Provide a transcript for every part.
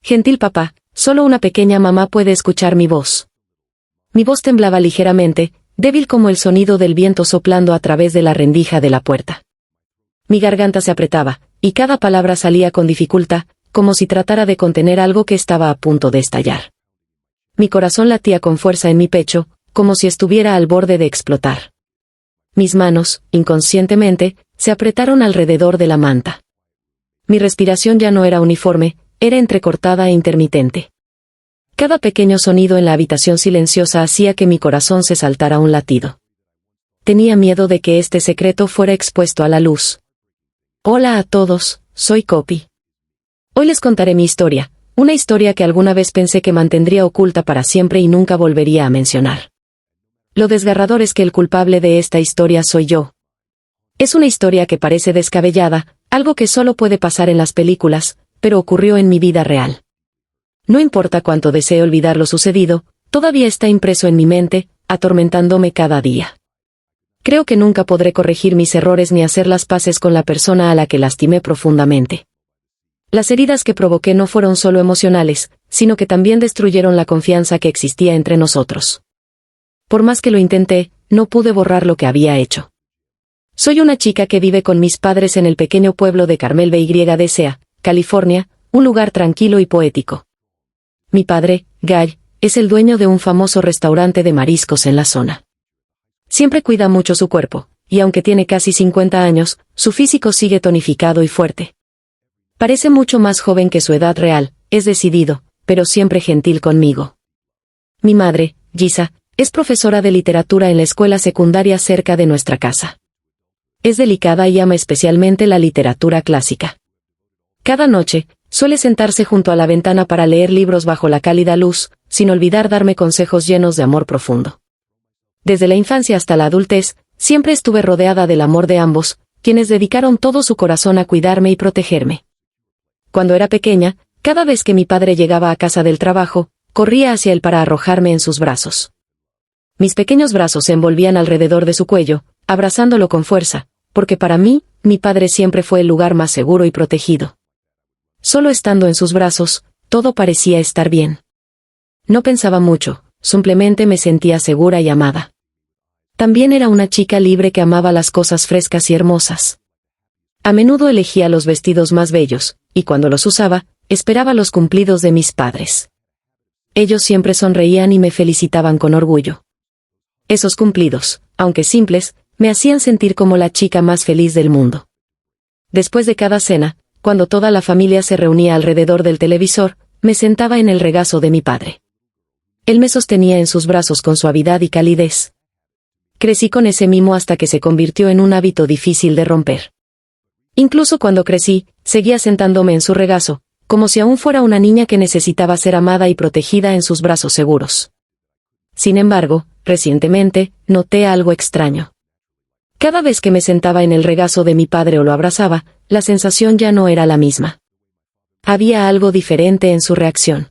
Gentil papá, solo una pequeña mamá puede escuchar mi voz. Mi voz temblaba ligeramente, débil como el sonido del viento soplando a través de la rendija de la puerta. Mi garganta se apretaba, y cada palabra salía con dificultad, como si tratara de contener algo que estaba a punto de estallar. Mi corazón latía con fuerza en mi pecho, como si estuviera al borde de explotar. Mis manos, inconscientemente, se apretaron alrededor de la manta. Mi respiración ya no era uniforme, era entrecortada e intermitente. Cada pequeño sonido en la habitación silenciosa hacía que mi corazón se saltara un latido. Tenía miedo de que este secreto fuera expuesto a la luz. Hola a todos, soy Copy. Hoy les contaré mi historia, una historia que alguna vez pensé que mantendría oculta para siempre y nunca volvería a mencionar. Lo desgarrador es que el culpable de esta historia soy yo. Es una historia que parece descabellada, algo que solo puede pasar en las películas, pero ocurrió en mi vida real. No importa cuánto desee olvidar lo sucedido, todavía está impreso en mi mente, atormentándome cada día. Creo que nunca podré corregir mis errores ni hacer las paces con la persona a la que lastimé profundamente. Las heridas que provoqué no fueron solo emocionales, sino que también destruyeron la confianza que existía entre nosotros. Por más que lo intenté, no pude borrar lo que había hecho. Soy una chica que vive con mis padres en el pequeño pueblo de Carmel BYDCA, California, un lugar tranquilo y poético. Mi padre, Guy, es el dueño de un famoso restaurante de mariscos en la zona. Siempre cuida mucho su cuerpo, y aunque tiene casi 50 años, su físico sigue tonificado y fuerte. Parece mucho más joven que su edad real, es decidido, pero siempre gentil conmigo. Mi madre, Gisa, es profesora de literatura en la escuela secundaria cerca de nuestra casa. Es delicada y ama especialmente la literatura clásica. Cada noche, suele sentarse junto a la ventana para leer libros bajo la cálida luz, sin olvidar darme consejos llenos de amor profundo. Desde la infancia hasta la adultez, siempre estuve rodeada del amor de ambos, quienes dedicaron todo su corazón a cuidarme y protegerme. Cuando era pequeña, cada vez que mi padre llegaba a casa del trabajo, corría hacia él para arrojarme en sus brazos. Mis pequeños brazos se envolvían alrededor de su cuello, abrazándolo con fuerza, porque para mí, mi padre siempre fue el lugar más seguro y protegido. Solo estando en sus brazos, todo parecía estar bien. No pensaba mucho, simplemente me sentía segura y amada. También era una chica libre que amaba las cosas frescas y hermosas. A menudo elegía los vestidos más bellos, y cuando los usaba, esperaba los cumplidos de mis padres. Ellos siempre sonreían y me felicitaban con orgullo. Esos cumplidos, aunque simples, me hacían sentir como la chica más feliz del mundo. Después de cada cena, cuando toda la familia se reunía alrededor del televisor, me sentaba en el regazo de mi padre. Él me sostenía en sus brazos con suavidad y calidez. Crecí con ese mimo hasta que se convirtió en un hábito difícil de romper. Incluso cuando crecí, seguía sentándome en su regazo, como si aún fuera una niña que necesitaba ser amada y protegida en sus brazos seguros. Sin embargo, recientemente, noté algo extraño. Cada vez que me sentaba en el regazo de mi padre o lo abrazaba, la sensación ya no era la misma. Había algo diferente en su reacción.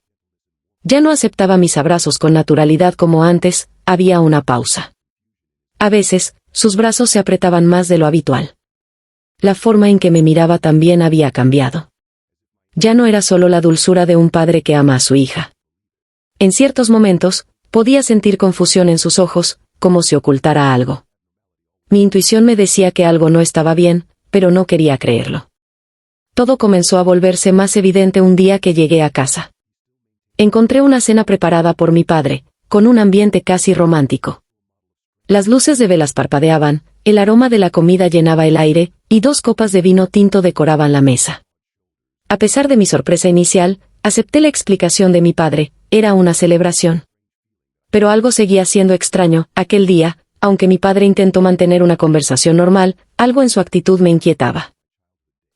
Ya no aceptaba mis abrazos con naturalidad como antes, había una pausa. A veces, sus brazos se apretaban más de lo habitual. La forma en que me miraba también había cambiado. Ya no era solo la dulzura de un padre que ama a su hija. En ciertos momentos, podía sentir confusión en sus ojos, como si ocultara algo. Mi intuición me decía que algo no estaba bien, pero no quería creerlo. Todo comenzó a volverse más evidente un día que llegué a casa. Encontré una cena preparada por mi padre, con un ambiente casi romántico. Las luces de velas parpadeaban, el aroma de la comida llenaba el aire, y 2 copas de vino tinto decoraban la mesa. A pesar de mi sorpresa inicial, acepté la explicación de mi padre, era una celebración. Pero algo seguía siendo extraño, aquel día, aunque mi padre intentó mantener una conversación normal, algo en su actitud me inquietaba.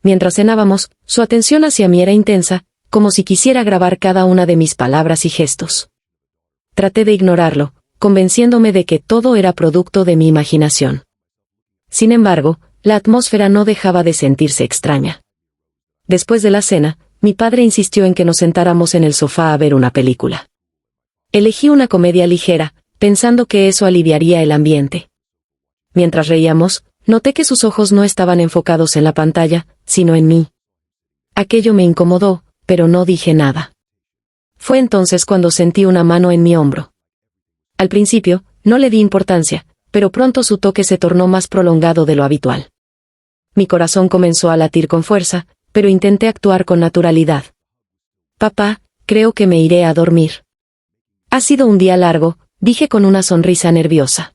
Mientras cenábamos, su atención hacia mí era intensa, como si quisiera grabar cada una de mis palabras y gestos. Traté de ignorarlo, convenciéndome de que todo era producto de mi imaginación. Sin embargo, la atmósfera no dejaba de sentirse extraña. Después de la cena, mi padre insistió en que nos sentáramos en el sofá a ver una película. Elegí una comedia ligera, pensando que eso aliviaría el ambiente. Mientras reíamos, noté que sus ojos no estaban enfocados en la pantalla, sino en mí. Aquello me incomodó, pero no dije nada. Fue entonces cuando sentí una mano en mi hombro. Al principio, no le di importancia, pero pronto su toque se tornó más prolongado de lo habitual. Mi corazón comenzó a latir con fuerza, pero intenté actuar con naturalidad. Papá, creo que me iré a dormir. Ha sido un día largo, dije con una sonrisa nerviosa.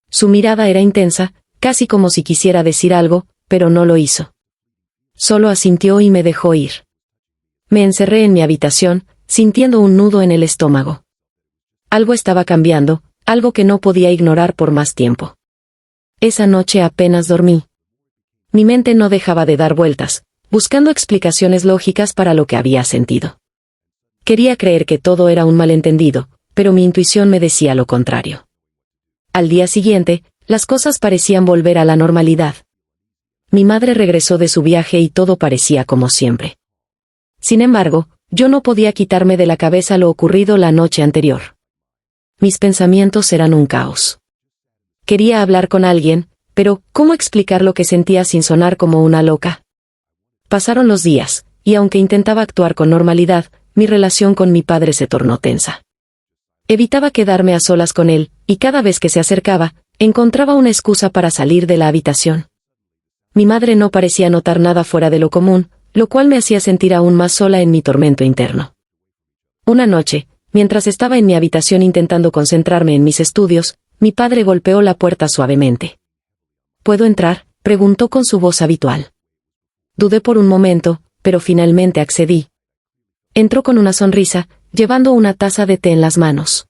Su mirada era intensa, casi como si quisiera decir algo, pero no lo hizo. Solo asintió y me dejó ir. Me encerré en mi habitación, sintiendo un nudo en el estómago. Algo estaba cambiando, algo que no podía ignorar por más tiempo. Esa noche apenas dormí. Mi mente no dejaba de dar vueltas, buscando explicaciones lógicas para lo que había sentido. Quería creer que todo era un malentendido, pero mi intuición me decía lo contrario. Al día siguiente, las cosas parecían volver a la normalidad. Mi madre regresó de su viaje y todo parecía como siempre. Sin embargo, yo no podía quitarme de la cabeza lo ocurrido la noche anterior. Mis pensamientos eran un caos. Quería hablar con alguien, pero ¿cómo explicar lo que sentía sin sonar como una loca? Pasaron los días, y aunque intentaba actuar con normalidad, mi relación con mi padre se tornó tensa. Evitaba quedarme a solas con él, y cada vez que se acercaba, encontraba una excusa para salir de la habitación. Mi madre no parecía notar nada fuera de lo común, lo cual me hacía sentir aún más sola en mi tormento interno. Una noche, mientras estaba en mi habitación intentando concentrarme en mis estudios, mi padre golpeó la puerta suavemente. ¿Puedo entrar?, preguntó con su voz habitual. Dudé por un momento, pero finalmente accedí. Entró con una sonrisa, llevando una taza de té en las manos.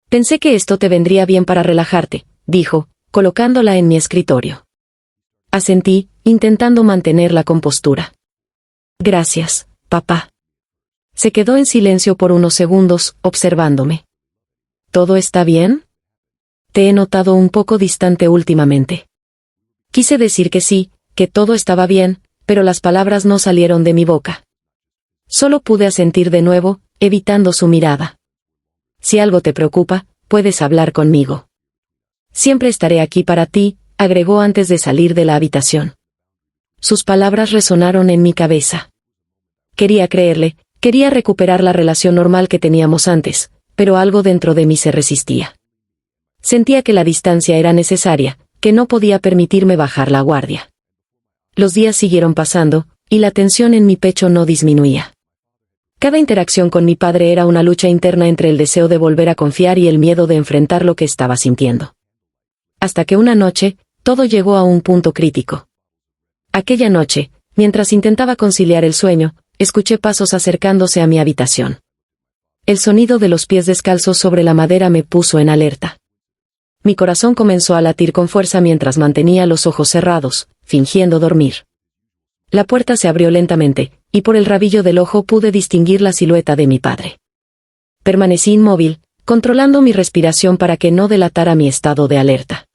Pensé que esto te vendría bien para relajarte, dijo, colocándola en mi escritorio. Asentí, intentando mantener la compostura. Gracias, papá. Se quedó en silencio por unos segundos, observándome. ¿Todo está bien? Te he notado un poco distante últimamente. Quise decir que sí, que todo estaba bien, pero las palabras no salieron de mi boca. Solo pude asentir de nuevo, evitando su mirada. Si algo te preocupa, puedes hablar conmigo. Siempre estaré aquí para ti, agregó antes de salir de la habitación. Sus palabras resonaron en mi cabeza. Quería creerle, quería recuperar la relación normal que teníamos antes, pero algo dentro de mí se resistía. Sentía que la distancia era necesaria, que no podía permitirme bajar la guardia. Los días siguieron pasando, y la tensión en mi pecho no disminuía. Cada interacción con mi padre era una lucha interna entre el deseo de volver a confiar y el miedo de enfrentar lo que estaba sintiendo. Hasta que una noche, todo llegó a un punto crítico. Aquella noche, mientras intentaba conciliar el sueño, escuché pasos acercándose a mi habitación. El sonido de los pies descalzos sobre la madera me puso en alerta. Mi corazón comenzó a latir con fuerza mientras mantenía los ojos cerrados, fingiendo dormir. La puerta se abrió lentamente, y por el rabillo del ojo pude distinguir la silueta de mi padre. Permanecí inmóvil, controlando mi respiración para que no delatara mi estado de alerta.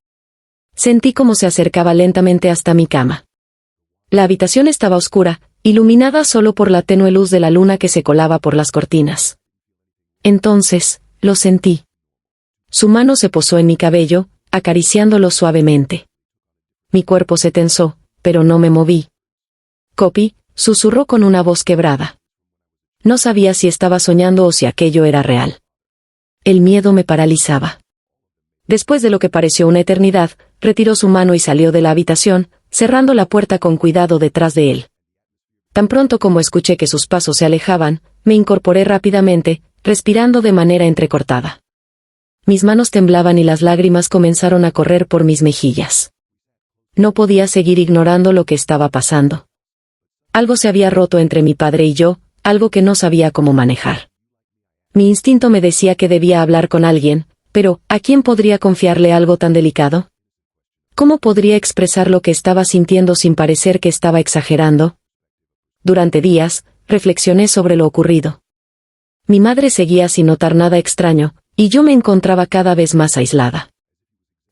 Sentí cómo se acercaba lentamente hasta mi cama. La habitación estaba oscura, iluminada solo por la tenue luz de la luna que se colaba por las cortinas. Entonces, lo sentí. Su mano se posó en mi cabello, acariciándolo suavemente. Mi cuerpo se tensó, pero no me moví. Copy, susurró con una voz quebrada. No sabía si estaba soñando o si aquello era real. El miedo me paralizaba. Después de lo que pareció una eternidad, retiró su mano y salió de la habitación, cerrando la puerta con cuidado detrás de él. Tan pronto como escuché que sus pasos se alejaban, me incorporé rápidamente, respirando de manera entrecortada. Mis manos temblaban y las lágrimas comenzaron a correr por mis mejillas. No podía seguir ignorando lo que estaba pasando. Algo se había roto entre mi padre y yo, algo que no sabía cómo manejar. Mi instinto me decía que debía hablar con alguien, pero ¿a quién podría confiarle algo tan delicado? ¿Cómo podría expresar lo que estaba sintiendo sin parecer que estaba exagerando? Durante días, reflexioné sobre lo ocurrido. Mi madre seguía sin notar nada extraño, y yo me encontraba cada vez más aislada.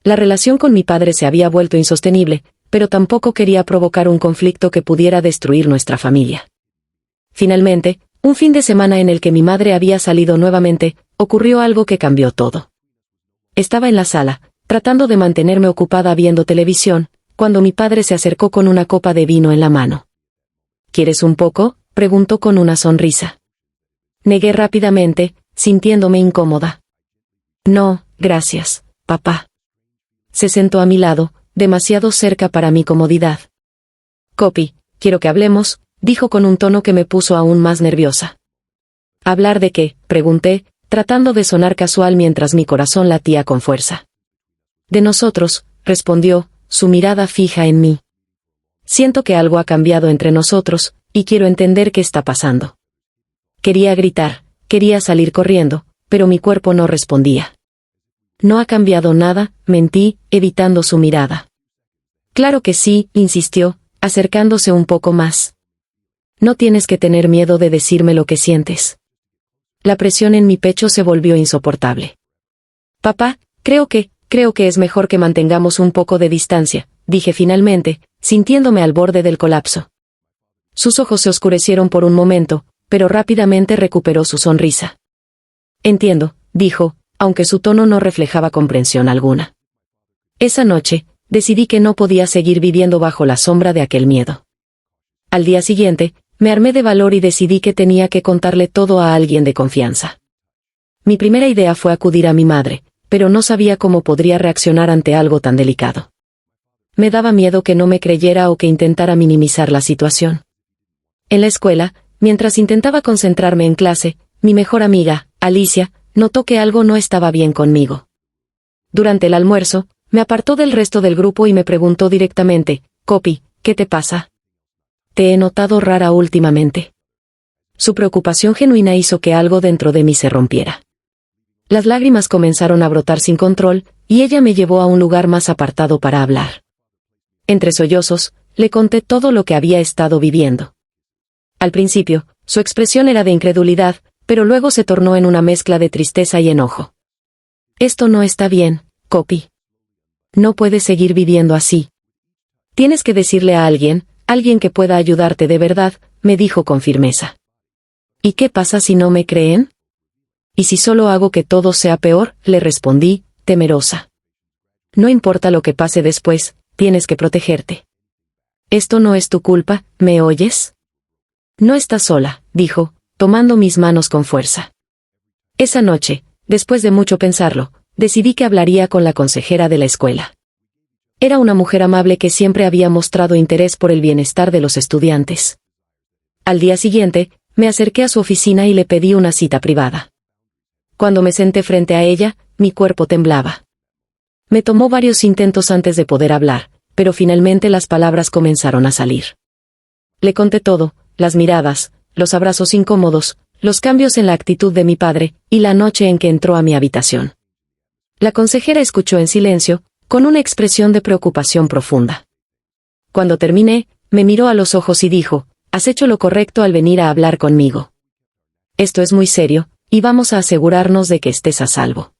La relación con mi padre se había vuelto insostenible, pero tampoco quería provocar un conflicto que pudiera destruir nuestra familia. Finalmente, un fin de semana en el que mi madre había salido nuevamente, ocurrió algo que cambió todo. Estaba en la sala, tratando de mantenerme ocupada viendo televisión, cuando mi padre se acercó con una copa de vino en la mano. ¿Quieres un poco?, preguntó con una sonrisa. negué rápidamente, sintiéndome incómoda. No, gracias, papá. Se sentó a mi lado, demasiado cerca para mi comodidad. Copy, quiero que hablemos, dijo con un tono que me puso aún más nerviosa. ¿Hablar de qué?, pregunté, tratando de sonar casual mientras mi corazón latía con fuerza. De nosotros, respondió, su mirada fija en mí. Siento que algo ha cambiado entre nosotros, y quiero entender qué está pasando. Quería gritar, quería salir corriendo, pero mi cuerpo no respondía. No ha cambiado nada, mentí, evitando su mirada. Claro que sí, insistió, acercándose un poco más. No tienes que tener miedo de decirme lo que sientes. La presión en mi pecho se volvió insoportable. Papá, creo que es mejor que mantengamos un poco de distancia, dije finalmente, sintiéndome al borde del colapso. Sus ojos se oscurecieron por un momento, pero rápidamente recuperó su sonrisa. Entiendo, dijo, aunque su tono no reflejaba comprensión alguna. Esa noche, decidí que no podía seguir viviendo bajo la sombra de aquel miedo. Al día siguiente, me armé de valor y decidí que tenía que contarle todo a alguien de confianza. Mi primera idea fue acudir a mi madre, pero no sabía cómo podría reaccionar ante algo tan delicado. Me daba miedo que no me creyera o que intentara minimizar la situación. En la escuela, mientras intentaba concentrarme en clase, mi mejor amiga, Alicia, notó que algo no estaba bien conmigo. Durante el almuerzo, me apartó del resto del grupo y me preguntó directamente, Copy, ¿qué te pasa? Te he notado rara últimamente. Su preocupación genuina hizo que algo dentro de mí se rompiera. Las lágrimas comenzaron a brotar sin control, y ella me llevó a un lugar más apartado para hablar. Entre sollozos, le conté todo lo que había estado viviendo. Al principio, su expresión era de incredulidad, pero luego se tornó en una mezcla de tristeza y enojo. Esto no está bien, Copy. No puedes seguir viviendo así. Tienes que decirle a alguien que pueda ayudarte de verdad, me dijo con firmeza. ¿Y qué pasa si no me creen? ¿Y si solo hago que todo sea peor?, le respondí, temerosa. No importa lo que pase después, tienes que protegerte. Esto no es tu culpa, ¿me oyes? No estás sola, dijo, tomando mis manos con fuerza. Esa noche, después de mucho pensarlo, decidí que hablaría con la consejera de la escuela. Era una mujer amable que siempre había mostrado interés por el bienestar de los estudiantes. Al día siguiente, me acerqué a su oficina y le pedí una cita privada. Cuando me senté frente a ella, mi cuerpo temblaba. Me tomó varios intentos antes de poder hablar, pero finalmente las palabras comenzaron a salir. Le conté todo, las miradas, los abrazos incómodos, los cambios en la actitud de mi padre, y la noche en que entró a mi habitación. La consejera escuchó en silencio, con una expresión de preocupación profunda. Cuando terminé, me miró a los ojos y dijo, has hecho lo correcto al venir a hablar conmigo. Esto es muy serio, y vamos a asegurarnos de que estés a salvo.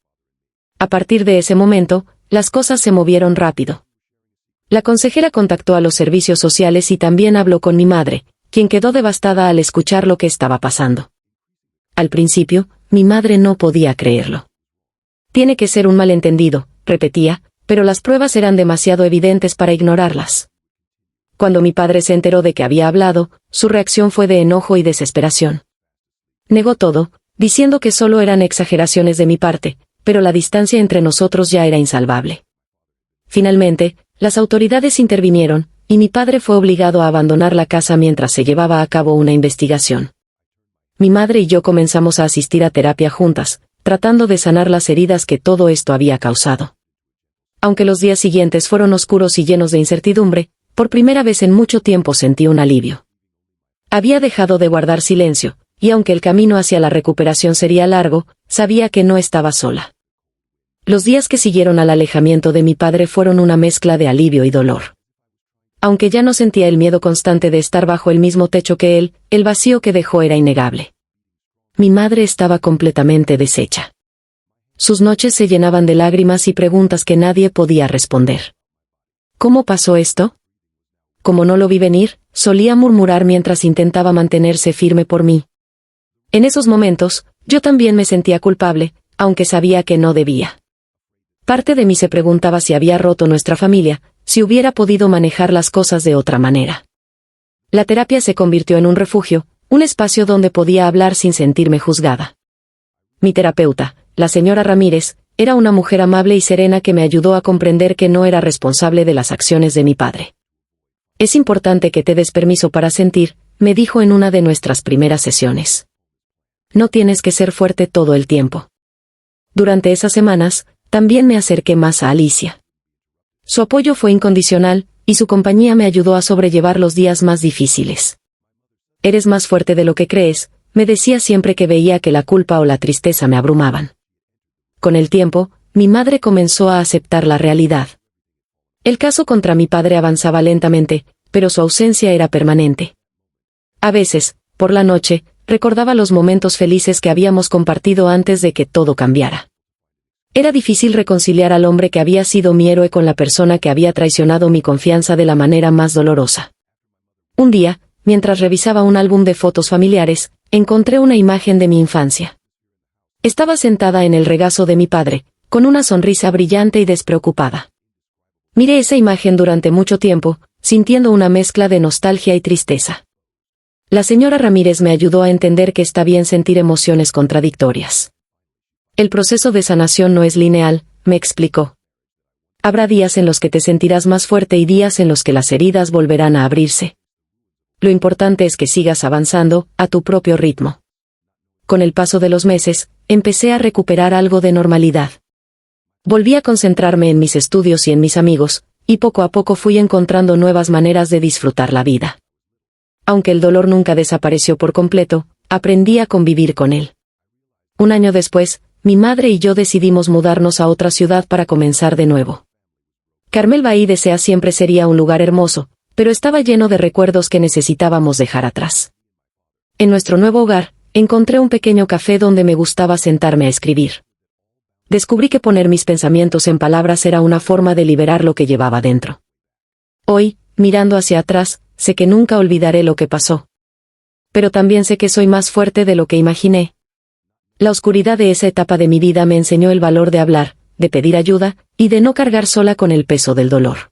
A partir de ese momento, las cosas se movieron rápido. La consejera contactó a los servicios sociales y también habló con mi madre, quien quedó devastada al escuchar lo que estaba pasando. Al principio, mi madre no podía creerlo. Tiene que ser un malentendido, repetía, pero las pruebas eran demasiado evidentes para ignorarlas. Cuando mi padre se enteró de que había hablado, su reacción fue de enojo y desesperación. Negó todo, diciendo que solo eran exageraciones de mi parte, pero la distancia entre nosotros ya era insalvable. Finalmente, las autoridades intervinieron, y mi padre fue obligado a abandonar la casa mientras se llevaba a cabo una investigación. Mi madre y yo comenzamos a asistir a terapia juntas, tratando de sanar las heridas que todo esto había causado. Aunque los días siguientes fueron oscuros y llenos de incertidumbre, por primera vez en mucho tiempo sentí un alivio. Había dejado de guardar silencio, y aunque el camino hacia la recuperación sería largo, sabía que no estaba sola. Los días que siguieron al alejamiento de mi padre fueron una mezcla de alivio y dolor. Aunque ya no sentía el miedo constante de estar bajo el mismo techo que él, el vacío que dejó era innegable. Mi madre estaba completamente deshecha. Sus noches se llenaban de lágrimas y preguntas que nadie podía responder. ¿Cómo pasó esto? Como no lo vi venir, solía murmurar mientras intentaba mantenerse firme por mí. En esos momentos, yo también me sentía culpable, aunque sabía que no debía. Parte de mí se preguntaba si había roto nuestra familia, si hubiera podido manejar las cosas de otra manera. La terapia se convirtió en un refugio, Un espacio donde podía hablar sin sentirme juzgada. Mi terapeuta, la señora Ramírez, era una mujer amable y serena que me ayudó a comprender que no era responsable de las acciones de mi padre. Es importante que te des permiso para sentir, me dijo en una de nuestras primeras sesiones. No tienes que ser fuerte todo el tiempo. Durante esas semanas, también me acerqué más a Alicia. Su apoyo fue incondicional, y su compañía me ayudó a sobrellevar los días más difíciles. Eres más fuerte de lo que crees, me decía siempre que veía que la culpa o la tristeza me abrumaban. Con el tiempo, mi madre comenzó a aceptar la realidad. El caso contra mi padre avanzaba lentamente, pero su ausencia era permanente. A veces, por la noche, recordaba los momentos felices que habíamos compartido antes de que todo cambiara. Era difícil reconciliar al hombre que había sido mi héroe con la persona que había traicionado mi confianza de la manera más dolorosa. Un día, mientras revisaba un álbum de fotos familiares, encontré una imagen de mi infancia. Estaba sentada en el regazo de mi padre, con una sonrisa brillante y despreocupada. Miré esa imagen durante mucho tiempo, sintiendo una mezcla de nostalgia y tristeza. La señora Ramírez me ayudó a entender que está bien sentir emociones contradictorias. El proceso de sanación no es lineal, me explicó. Habrá días en los que te sentirás más fuerte y días en los que las heridas volverán a abrirse. Lo importante es que sigas avanzando, a tu propio ritmo. Con el paso de los meses, empecé a recuperar algo de normalidad. Volví a concentrarme en mis estudios y en mis amigos, y poco a poco fui encontrando nuevas maneras de disfrutar la vida. Aunque el dolor nunca desapareció por completo, aprendí a convivir con él. Un año después, mi madre y yo decidimos mudarnos a otra ciudad para comenzar de nuevo. Carmel Bahí desea siempre sería un lugar hermoso, pero estaba lleno de recuerdos que necesitábamos dejar atrás. En nuestro nuevo hogar, encontré un pequeño café donde me gustaba sentarme a escribir. Descubrí que poner mis pensamientos en palabras era una forma de liberar lo que llevaba dentro. Hoy, mirando hacia atrás, sé que nunca olvidaré lo que pasó. Pero también sé que soy más fuerte de lo que imaginé. La oscuridad de esa etapa de mi vida me enseñó el valor de hablar, de pedir ayuda, y de no cargar sola con el peso del dolor.